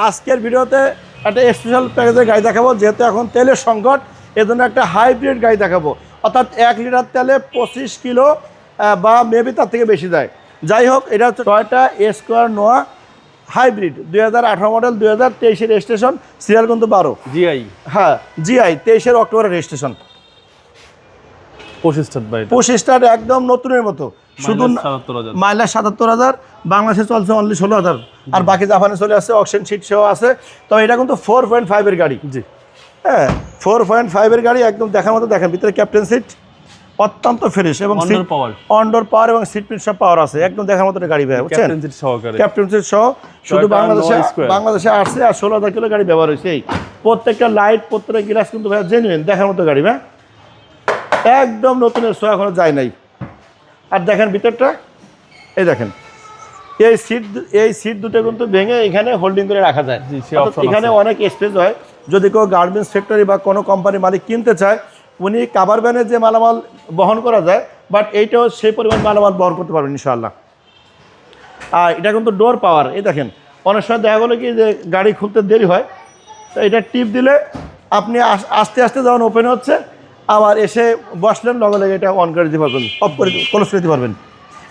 আজকের ভিডিওতে একটা স্পেশাল প্যাকেজের গাড়ি দেখাবো, যেহেতু এখন তেলের সংকট, এজন্য একটা হাইব্রিড গাড়ি দেখাবো। অর্থাৎ 1 লিটার তেলে 25 কিলো বা মেবি তার থেকে বেশি যায়। যাই হোক, এটা হচ্ছে টয়োটা স্কোয়ার নোয়া হাইব্রিড 2018 মডেল, 2023-এর রেজিস্ট্রেশন, সিরিয়াল কিন্তু 12 জিআই। হ্যাঁ, জিআই 23-এর অক্টোবরের রেজিস্ট্রেশন। 25 স্টার একদম নতুনের মতো, শুধু মাইলেজ 77,000, বাংলাদেশে চলছে অনলি 16,000, আর বাকি জাপানে চলে আসছে, অকশন সিট সেও আছে। তবে এটা কিন্তু 4.5-এর গাড়ি। জি হ্যাঁ, 4.5-এর গাড়ি, একদম দেখার মতো। দেখেন ভিতরে ক্যাপ্টেন সিট অত্যন্ত ফ্রেশ এবং অনডোর পাওয়ার এবং সিট পিট সব পাওয়ার আছে, একদম দেখার মতো গাড়ি ভাই, বুঝছেন? ক্যাপ্টেন সিট সহ, শুধু বাংলাদেশে আসছে আর 16,000 কিলো গাড়ি ব্যবহার হয়েছে। এই প্রত্যেকটা লাইট, প্রত্যেকটা গ্লাস কিন্তু ভাই জেনুইন, দেখার মতো গাড়ি ভাই, একদম নতুনের শো এখনো যায় নাই। আর দেখেন ভিতরটা, এই দেখেন এই সিট দুটো কিন্তু ভেঙে এখানে হোল্ডিং করে রাখা যায়। এখানে অনেক স্পেস হয়, যদি কেউ গার্মেন্টস ফ্যাক্টরি বা কোনো কোম্পানির মালিক কিনতে চায়, উনি কাভার ভ্যানে যে মালামাল বহন করা যায়, বাট এইটাও সেই পরিমাণ মালামাল বহন করতে পারবেন ইনশাআল্লাহ। আর এটা কিন্তু ডোর পাওয়ার। এই দেখেন, অনেক সময় দেখা গেলো কি যে গাড়ি খুলতে দেরি হয়, তো এটা টিপ দিলে আপনি আস্তে আস্তে যখন ওপেন হচ্ছে, আবার এসে বসলেন, লগে লগে এটা অন করে দিতে পারবেন, অফ করে ক্লোজ করে দিতে পারবেন।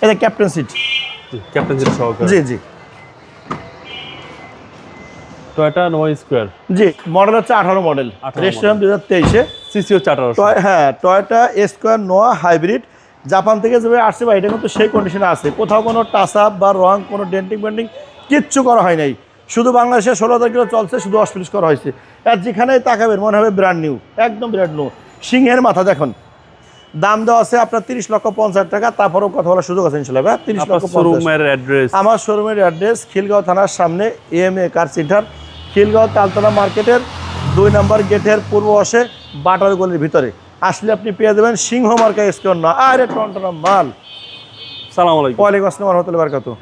এটা ক্যাপ্টেন সিট, জি জি। টয়োটা নোয়া স্কোয়ার, জি, মডেল হচ্ছে 18 মডেল, রেজিস্ট্রেশন 2023-এ, সিসি হচ্ছে 1800। হ্যাঁ, টয়োটা স্কোয়ার নোয়া হাইব্রিড, জাপান থেকে যেভাবে আসছে বা এটা কিন্তু সেই কন্ডিশনে আছে, কোথাও কোনো টাচ আপ বা রং, কোনো ডেন্টিং পেন্টিং কিচ্ছু করা হয় নাই। শুধু বাংলাদেশে 16,000 কিলো চলছে, শুধু অসফিলিশ করা হয়েছে। আর যেখানেই তাকাবেন মনে হবে ব্র্যান্ড নিউ, একদম ব্র্যান্ড নিউ। সিংহের মাথা দেখুন, দাম দেওয়া আছে আপনার 30,50,000 টাকা, তারপরেও কথা বলার সুযোগ আছে ইনশাআল্লাহ। 30,50,000। আমার শোরুমের অ্যাড্রেস খিলগাঁও থানার সামনে, এএমএ কার সেন্টার, খিলগাঁও তালতলা মার্কেটের 2 নম্বর গেটের পূর্ব পাশে বাটার গলির ভিতরে আসলে আপনি পেয়ে দেবেন সিংহ মার্কা স্কোয়ার না। আরে টনটনা মাল। সালাম আলাইকুম। ওয়ালাইকুম আসসালাম ওয়া রাহমাতুল্লাহি ওয়া বারাকাতুহু।